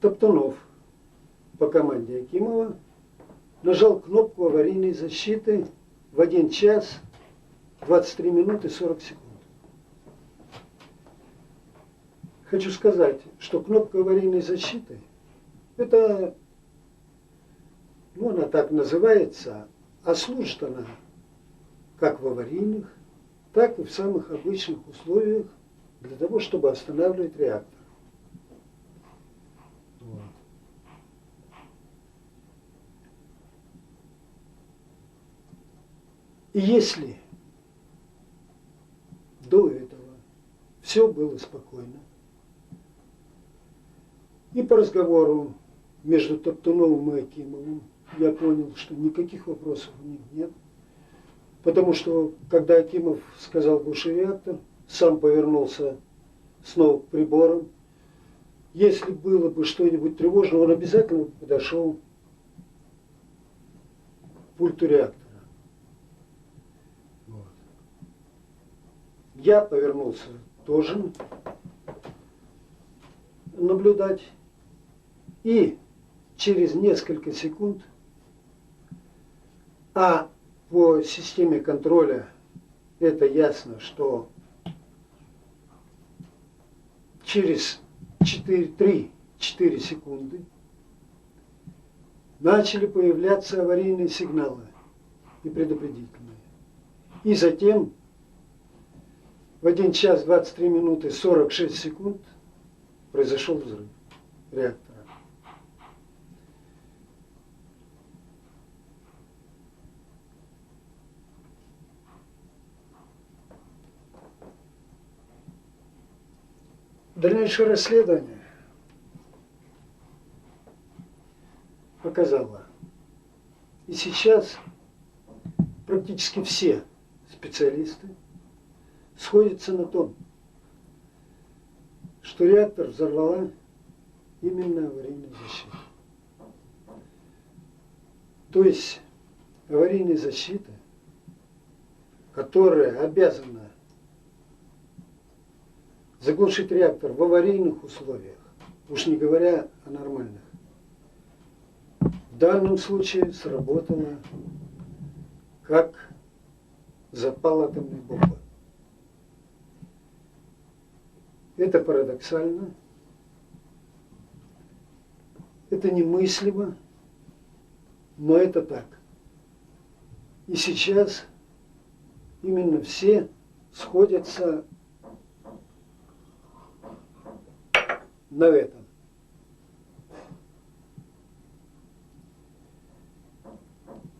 Топтунов по команде Акимова нажал кнопку аварийной защиты в 1 час 23 минуты 40 секунд. Хочу сказать, что кнопка аварийной защиты, это, она так называется, а служит она как в аварийных, так и в самых обычных условиях для того, чтобы останавливать реактор. Вот. И если до этого все было спокойно, и по разговору между Топтуновым и Акимовым я понял, что никаких вопросов у них нет, потому что когда Акимов сказал «глуши реактор», сам повернулся снова к приборам. Если было бы что-нибудь тревожное, он обязательно подошел к пульту реактора. Вот. Я повернулся тоже наблюдать. И через несколько секунд, а по системе контроля это ясно, что через 3-4 секунды начали появляться аварийные сигналы и предупредительные. И затем в 1 час 23 минуты 46 секунд произошел взрыв реактора. Дальнейшее расследование показало, и сейчас практически все специалисты сходятся на том, что реактор взорвала именно аварийная защита. То есть аварийная защита, которая обязана заглушить реактор в аварийных условиях, уж не говоря о нормальных, в данном случае сработала как запал атомной бомбы. Это парадоксально, это немыслимо, но это так. И сейчас именно все сходятся на этом.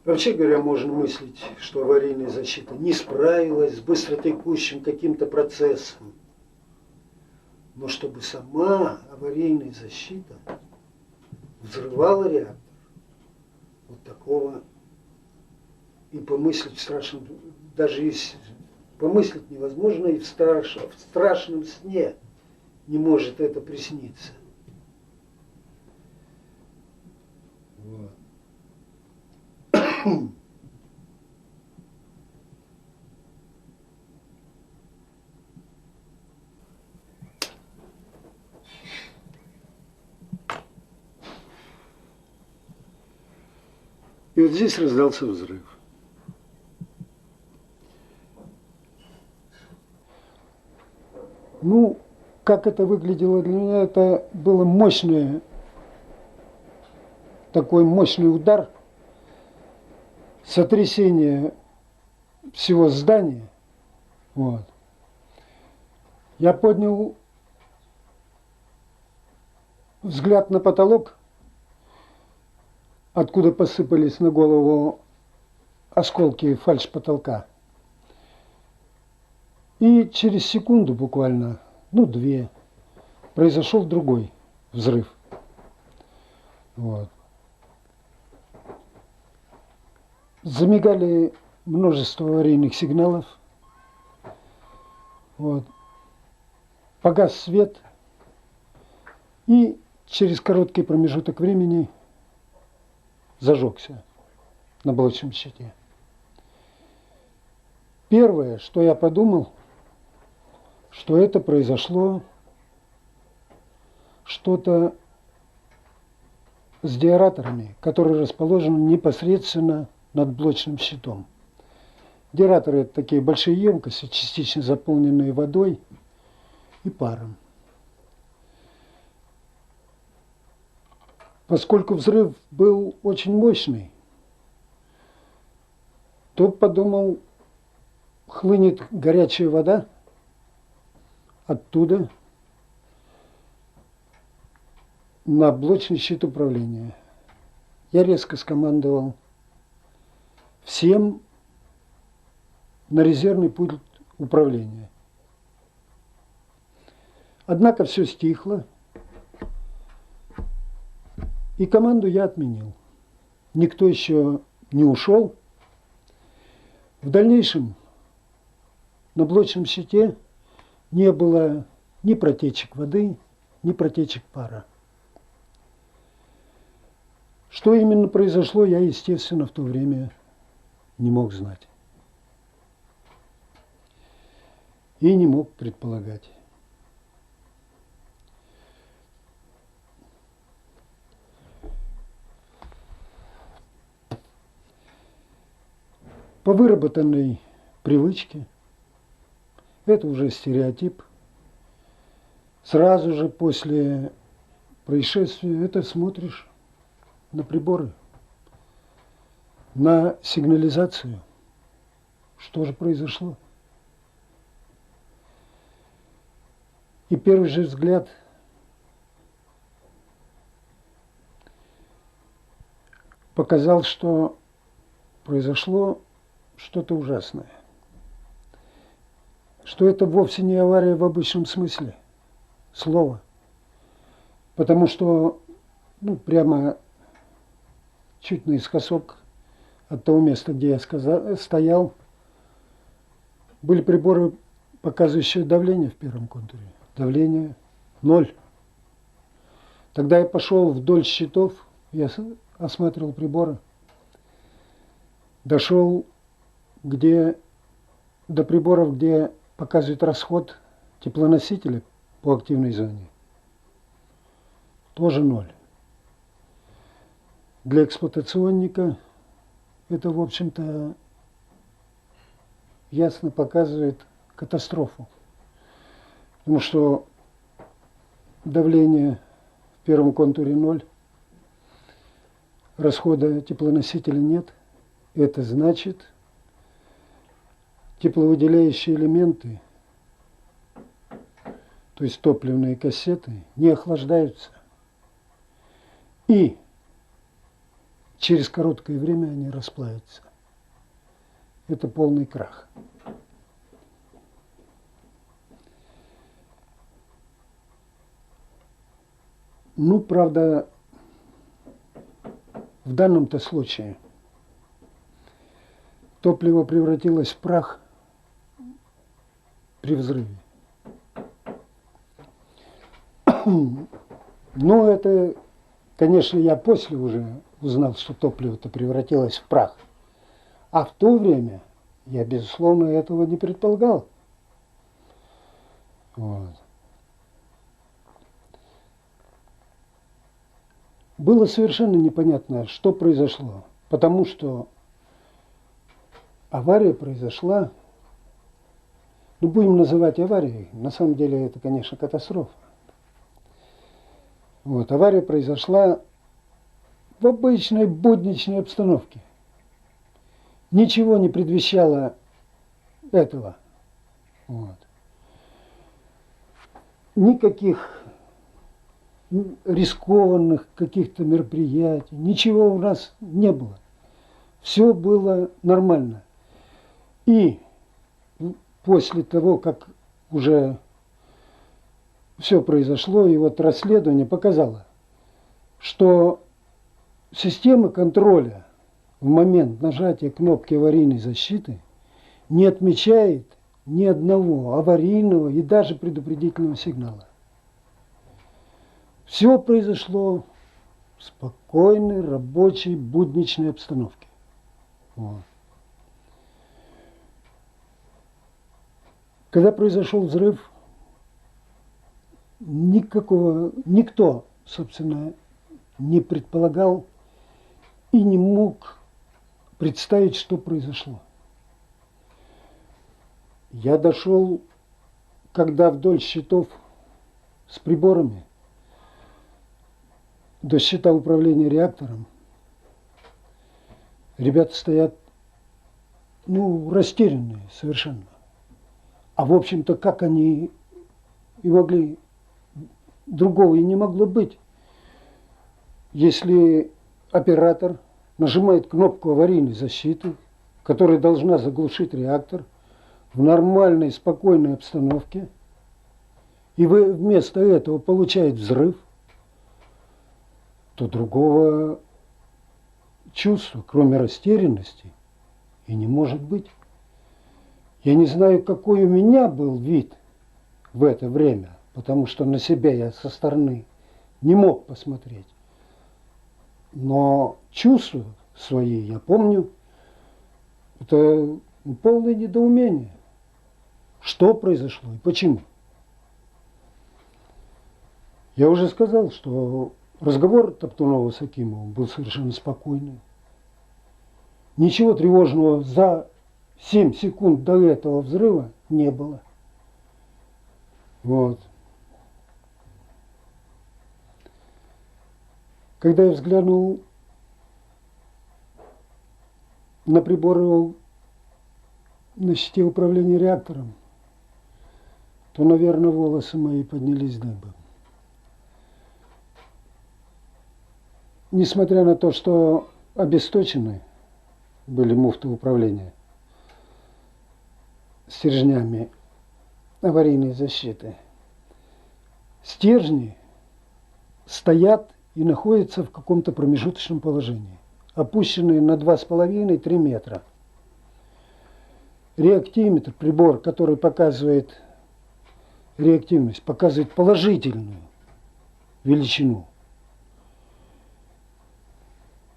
Вообще говоря, можно мыслить, что аварийная защита не справилась с быстротекущим каким-то процессом. Но чтобы сама аварийная защита взрывала реактор, вот такого и помыслить страшно, даже если помыслить невозможно, и в страшном сне не может это присниться. Вот. И вот здесь раздался взрыв. Ну, как это выглядело для меня, это было такой мощный удар, сотрясение всего здания. Вот. Я поднял взгляд на потолок, откуда посыпались на голову осколки фальшпотолка. И через секунду буквально, 2, произошел другой взрыв. Вот. Замигали множество аварийных сигналов. Вот. Погас свет. И через короткий промежуток времени зажегся на блочном щите. Первое, что я подумал, что это произошло что-то с деараторами, которые расположены непосредственно над блочным щитом. Деараторы – это такие большие емкости, частично заполненные водой и паром. Поскольку взрыв был очень мощный, то подумал, хлынет горячая вода оттуда на блочный щит управления. Я резко скомандовал всем на резервный пульт управления. Однако все стихло, и команду я отменил. Никто еще не ушел. В дальнейшем на блочном щите не было ни протечек воды, ни протечек пара. Что именно произошло, я, естественно, в то время не мог знать. И не мог предполагать. По выработанной привычке, это уже стереотип, сразу же после происшествия это смотришь на приборы, на сигнализацию, что же произошло. И первый же взгляд показал, что произошло что-то ужасное. Что это вовсе не авария в обычном смысле слова. Потому что, прямо чуть наискосок от того места, где я стоял, были приборы, показывающие давление в первом контуре. Давление 0. Тогда я пошел вдоль щитов, я осматривал приборы, дошел до приборов, где показывает расход теплоносителя по активной зоне. Тоже 0. Для эксплуатационника это, в общем-то, ясно показывает катастрофу. Потому что давление в первом контуре 0, расхода теплоносителя нет. Это значит, тепловыделяющие элементы, то есть топливные кассеты, не охлаждаются. И через короткое время они расплавятся. Это полный крах. Правда, в данном-то случае топливо превратилось в прах при взрыве. Это, конечно, я после уже узнал, что топливо-то превратилось в прах. А в то время я, безусловно, этого не предполагал. Было совершенно непонятно, что произошло. Потому что авария произошла, будем называть аварией, на самом деле это, конечно, катастрофа. Авария произошла в обычной будничной обстановке. Ничего не предвещало этого. Никаких рискованных каких-то мероприятий, ничего у нас не было. Все было нормально. И после того, как уже все произошло, и расследование показало, что система контроля в момент нажатия кнопки аварийной защиты не отмечает ни одного аварийного и даже предупредительного сигнала. Все произошло в спокойной, рабочей, будничной обстановке. Когда произошел взрыв, никто, собственно, не предполагал и не мог представить, что произошло. Я дошел, когда вдоль щитов с приборами до щита управления реактором. Ребята стоят, растерянные совершенно. А в общем-то, как они и могли, другого и не могло быть. Если оператор нажимает кнопку аварийной защиты, которая должна заглушить реактор в нормальной, спокойной обстановке, и вы вместо этого получаете взрыв, то другого чувства, кроме растерянности, и не может быть. Я не знаю, какой у меня был вид в это время, потому что на себя я со стороны не мог посмотреть. Но чувства свои я помню. Это полное недоумение. Что произошло и почему? Я уже сказал, что разговор Топтунова с Акимовым был совершенно спокойный. Ничего тревожного за 7 секунд до этого взрыва не было. Вот. Когда я взглянул на приборы на щите управления реактором, то, наверное, волосы мои поднялись дыбом. Несмотря на то, что обесточены были муфты управления стержнями аварийной защиты, стержни стоят и находятся в каком-то промежуточном положении, опущенные на 2,5-3 метра. Реактиметр, прибор, который показывает реактивность, показывает положительную величину.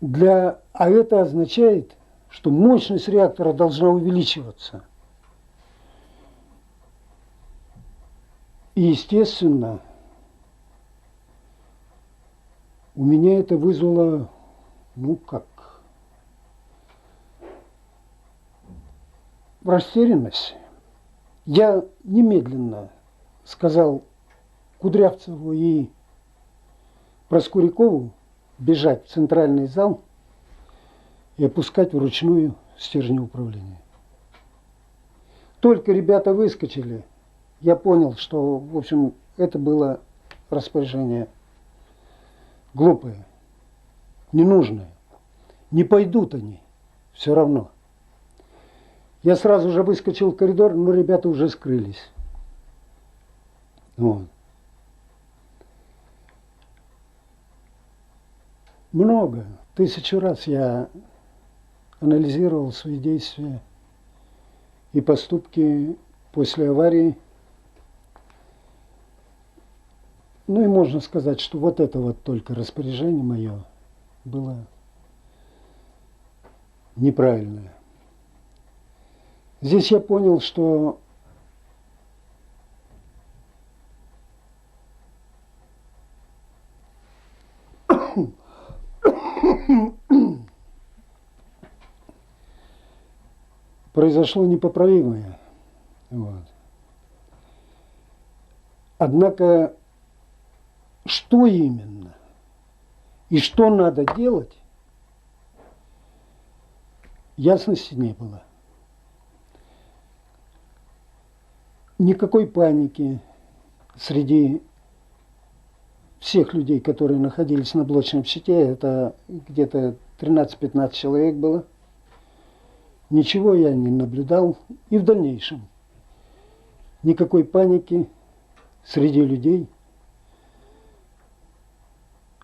А это означает, что мощность реактора должна увеличиваться. И, естественно, у меня это вызвало, растерянность. Я немедленно сказал Кудрявцеву и Проскурякову бежать в центральный зал и опускать вручную стержни управления. Только ребята выскочили, я понял, что, в общем, это было распоряжение глупое, ненужное. Не пойдут они все равно. Я сразу же выскочил в коридор, но ребята уже скрылись. Вот. Много, 1000 раз я анализировал свои действия и поступки после аварии. И можно сказать, что вот это вот только распоряжение мое было неправильное. Здесь я понял, что произошло непоправимое. Вот. Однако, что именно и что надо делать, ясности не было. Никакой паники среди всех людей, которые находились на блочном щите, это где-то 13-15 человек было. Ничего я не наблюдал и в дальнейшем. Никакой паники среди людей,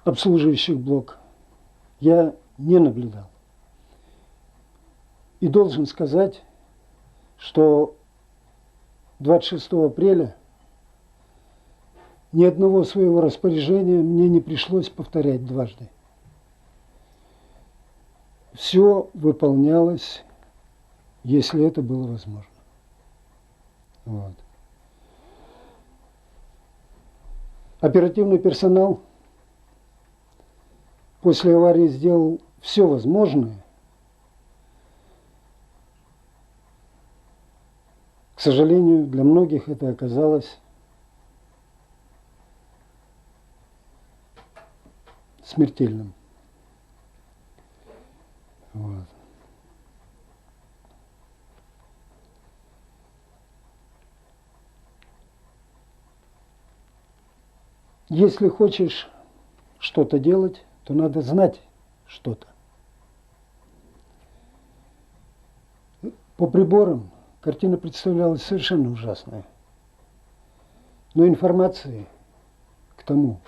обслуживающих блок, я не наблюдал. И должен сказать, что 26 апреля ни одного своего распоряжения мне не пришлось повторять дважды. Все выполнялось, если это было возможно. Вот. Оперативный персонал после аварии сделал все возможное, к сожалению, для многих это оказалось смертельным. Вот. Если хочешь что-то делать, то надо знать что-то. По приборам картина представлялась совершенно ужасная. Но информации к тому,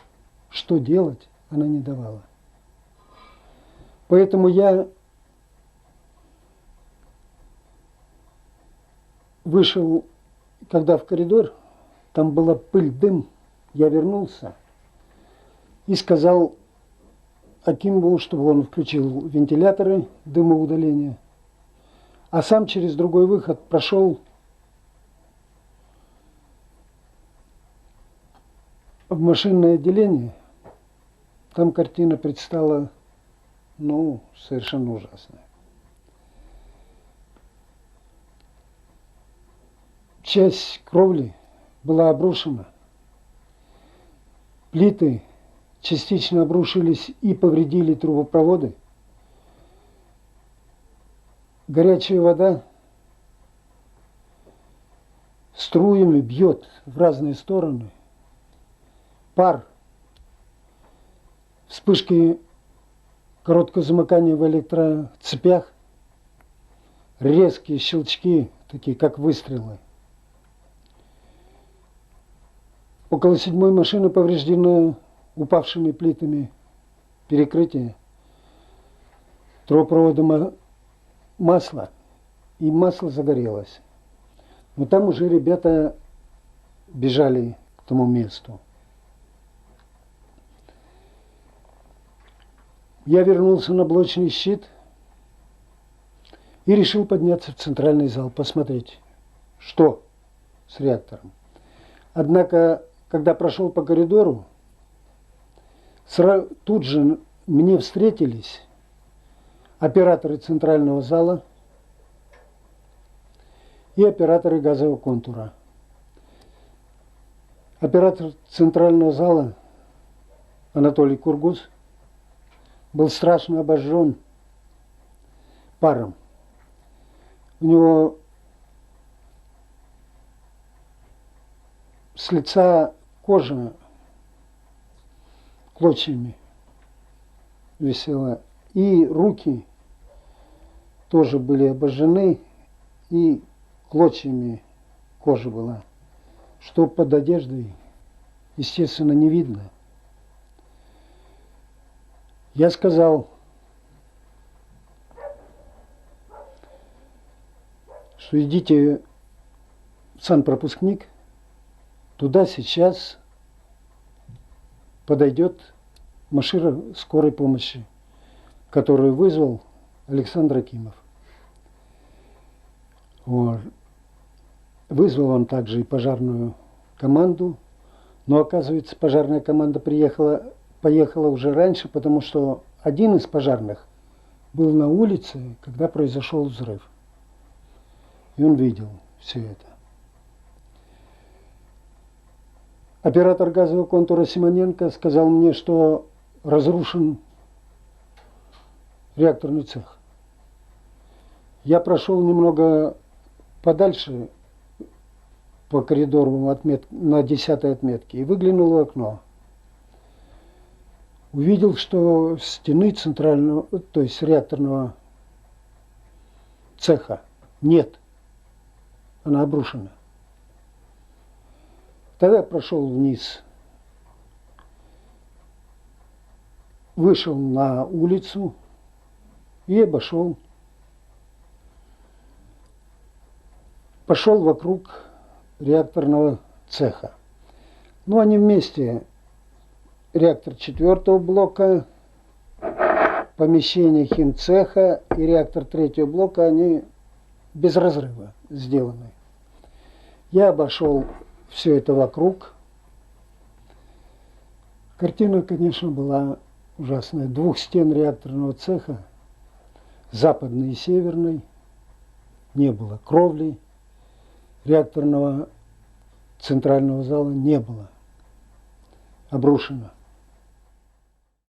что делать, она не давала. Поэтому я вышел, когда в коридор, там была пыль, дым, я вернулся и сказал Акимову, чтобы он включил вентиляторы дымоудаления, а сам через другой выход прошел в машинное отделение. Там картина предстала, совершенно ужасная. Часть кровли была обрушена. Плиты частично обрушились и повредили трубопроводы. Горячая вода струями бьет в разные стороны. Пар, вспышки короткого замыкания в электроцепях, резкие щелчки, такие как выстрелы. Около 7-й машины повреждено упавшими плитами перекрытия трубопровода масла, и масло загорелось. Но там уже ребята бежали к тому месту. Я вернулся на блочный щит и решил подняться в центральный зал, посмотреть, что с реактором. Однако, когда прошел по коридору, тут же мне встретились операторы центрального зала и операторы газового контура. Оператор центрального зала Анатолий Кургуз был страшно обожжен паром. У него с лица кожа клочьями висела, и руки тоже были обожжены, и клочьями кожа была, что под одеждой, естественно, не видно. Я сказал, что идите в санпропускник, туда сейчас подойдет машина скорой помощи, которую вызвал Александр Акимов. Вот. Вызвал он также и пожарную команду, но, оказывается, пожарная команда поехала уже раньше, потому что один из пожарных был на улице, когда произошел взрыв. И он видел все это. Оператор газового контура Симоненко сказал мне, что разрушен реакторный цех. Я прошел немного подальше по коридору на 10-й отметке и выглянул в окно. Увидел, что стены центрального, то есть реакторного цеха нет. Она обрушена. Тогда я прошел вниз, вышел на улицу и обошел. Пошел вокруг реакторного цеха. Ну, они вместе, реактор 4-го блока, помещение химцеха и реактор 3-го блока, они без разрыва сделаны. Я обошел все это вокруг. Картина, конечно, была ужасная. 2 стен реакторного цеха, западной и северной, не было. Кровли реакторного центрального зала не было. Обрушено.